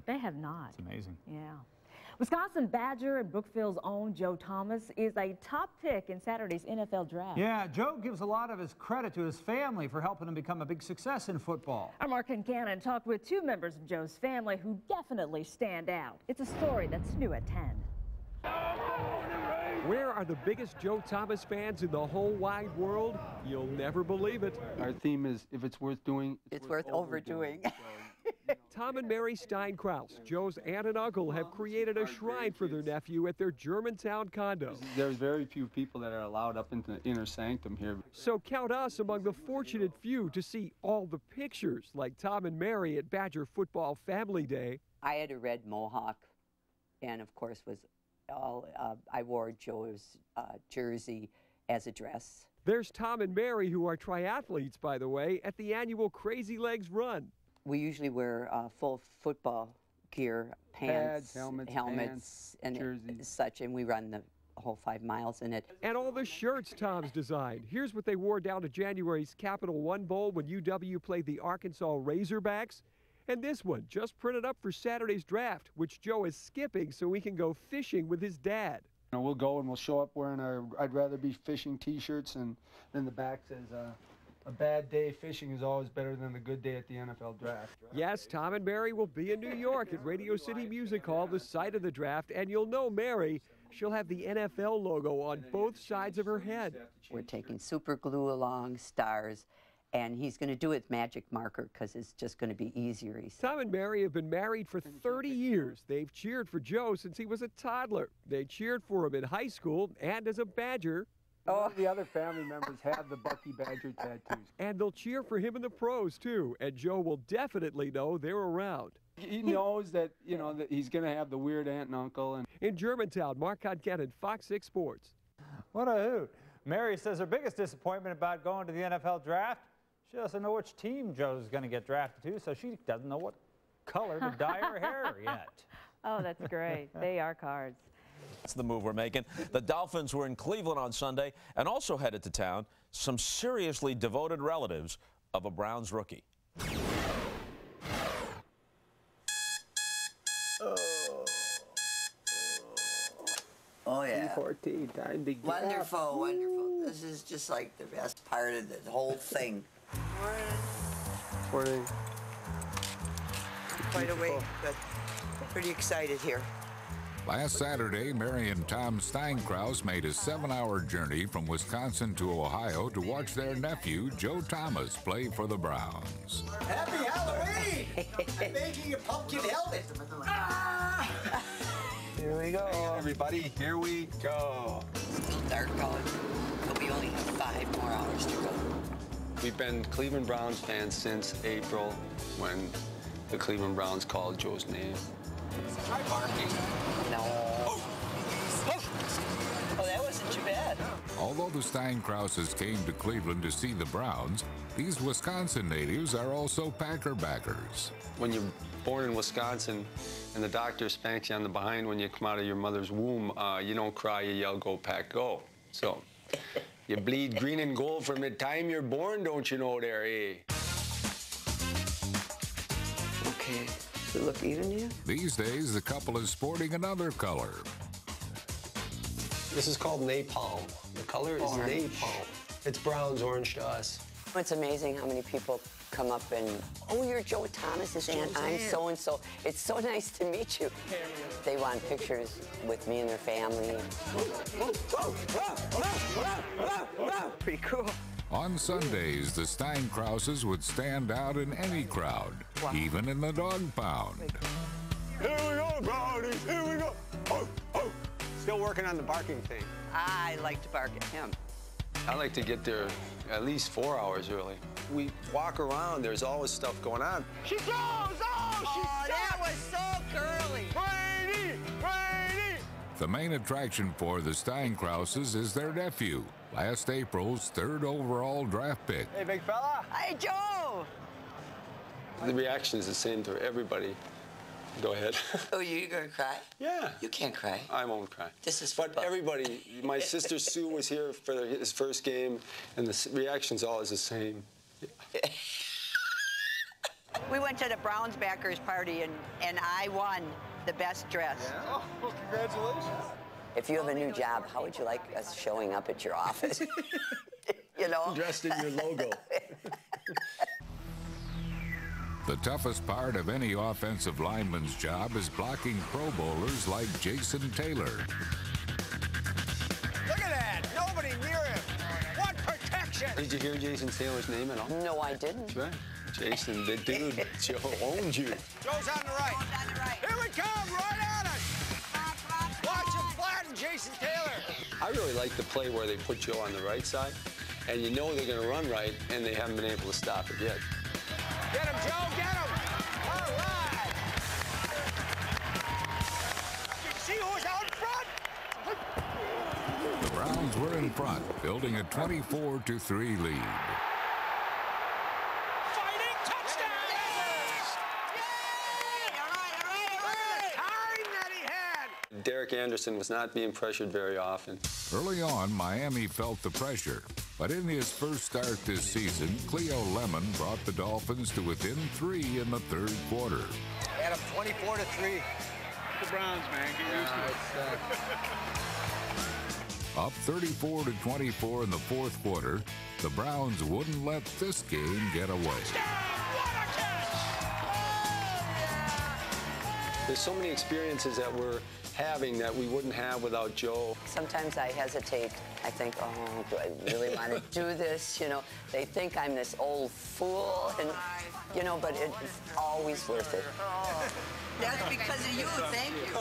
They have not. It's amazing. Yeah. Wisconsin Badger and Brookfield's own Joe Thomas is a top pick in Saturday's NFL draft. Yeah, Joe gives a lot of his credit to his family for helping him become a big success in football. Our Mark Kincannon talked with two members of Joe's family who definitely stand out. It's a story that's new at 10. Where are the biggest Joe Thomas fans in the whole wide world? You'll never believe it. Our theme is, if it's worth doing, it's worth overdoing. Tom and Mary Steinkraus, Joe's aunt and uncle, have created a shrine for their nephew at their Germantown condo. There's very few people that are allowed up into the inner sanctum here. So count us among the fortunate few to see all the pictures, like Tom and Mary at Badger Football Family Day. I had a red mohawk, and of course I wore Joe's jersey as a dress. There's Tom and Mary, who are triathletes, by the way, at the annual Crazy Legs Run. We usually wear full football gear, pants, helmets, and jerseys, such, and we run the whole 5 miles in it. And all the shirts Tom's designed. Here's what they wore down to January's Capital One Bowl when UW played the Arkansas Razorbacks. And this one, just printed up for Saturday's draft, which Joe is skipping so he can go fishing with his dad. You know, we'll go and we'll show up wearing our I'd rather be fishing t-shirts, and then the back says, a bad day fishing is always better than a good day at the NFL draft. Yes, Tom and Mary will be in New York at Radio City Music Hall, the site of the draft, and you'll know Mary. She'll have the NFL logo on both sides of her head. We're taking super glue along, stars, and he's going to do it with magic marker because it's just going to be easier. Tom and Mary have been married for 30 years. They've cheered for Joe since he was a toddler. They cheered for him in high school and as a Badger. All the other family members have the Bucky Badger tattoos. And they'll cheer for him in the pros, too. And Joe will definitely know they're around. He knows that, you know, that he's going to have the weird aunt and uncle. And in Germantown, Mark Kincannon, Fox 6 Sports. What a hoot. Mary says her biggest disappointment about going to the NFL draft, she doesn't know which team Joe's going to get drafted to, so she doesn't know what color to dye her hair yet. Oh, that's great. They are cards. That's the move we're making. The Dolphins were in Cleveland on Sunday and also headed to town, some seriously devoted relatives of a Browns rookie. Oh yeah. 14, time to get wonderful, up. Wonderful. This is just like the best part of the whole thing. Morning. Quite awake, but pretty excited here. Last Saturday, Mary and Tom Steinkraus made a 7-hour journey from Wisconsin to Ohio to watch their nephew, Joe Thomas, play for the Browns. Happy Halloween! I'm making a pumpkin helmet. Ah! Here we go, everybody. Here we go. It's still dark out, but we only have 5 more hours to go. We've been Cleveland Browns fans since April when the Cleveland Browns called Joe's name. Try barking. No. Oh, that wasn't too bad. Although the Steinkrauses came to Cleveland to see the Browns, these Wisconsin natives are also Packer backers. When you're born in Wisconsin and the doctor spanks you on the behind when you come out of your mother's womb, you don't cry, you yell, "Go Pack, go." So you bleed green and gold from the time you're born, don't you know there, eh? Okay. Does it look even to you? These days, the couple is sporting another color. This is called napalm. The color is napalm. It's Brown's orange to us. It's amazing how many people come up and, "Oh, you're Joe Thomas's aunt. I'm so-and-so. It's so nice to meet you." They want pictures with me and their family. Pretty cool. On Sundays, the Steinkrauses would stand out in any crowd, even in the dog pound. Here we go, Brownies. Here we go. Oh, oh. Still working on the barking thing. I like to bark at him. I like to get there at least 4 hours early. We walk around, there's always stuff going on. She goes! Oh, that was so girly. Brady! Brady! The main attraction for the Steinkrauses is their nephew, last April's 3rd overall draft pick. Hey, big fella. Hey, Joe! The reaction is the same to everybody. Go ahead. Oh, you gonna cry? Yeah. You can't cry. I won't cry. This is football. But everybody, my sister Sue was here for his first game, and the reaction's always the same. We went to the Browns backers party, and I won the best dress. Yeah? Oh, congratulations. If you have a new job, how would you like us showing up at your office? You know? Dressed in your logo. The toughest part of any offensive lineman's job is blocking Pro Bowlers like Jason Taylor. Look at that. Nobody near him. What protection. Did you hear Jason Taylor's name at all? No, I didn't. That's right. Jason, the dude, Joe owns you. Joe's on the right. On the right. Here we come, right on us. Watch him flatten Jason Taylor. I really like the play where they put Joe on the right side, and you know they're going to run right, and they haven't been able to stop it yet. Get him, Joe, get him. All right. You see who's out front? The Browns were in front, building a 24-3 lead. Fighting touchdown. Derek Anderson was not being pressured very often. Early on, Miami felt the pressure, but in his first start this season, Cleo Lemon brought the Dolphins to within 3 in the third quarter. Adam, 24-3. The Browns, man, get used to it. Up 34-24 in the fourth quarter, the Browns wouldn't let this game get away. There's so many experiences that we're having that we wouldn't have without Joe. Sometimes I hesitate. I think, oh, do I really want to do this? You know, they think I'm this old fool, and, you know, but it's always worth it. That's because of you. Thank you.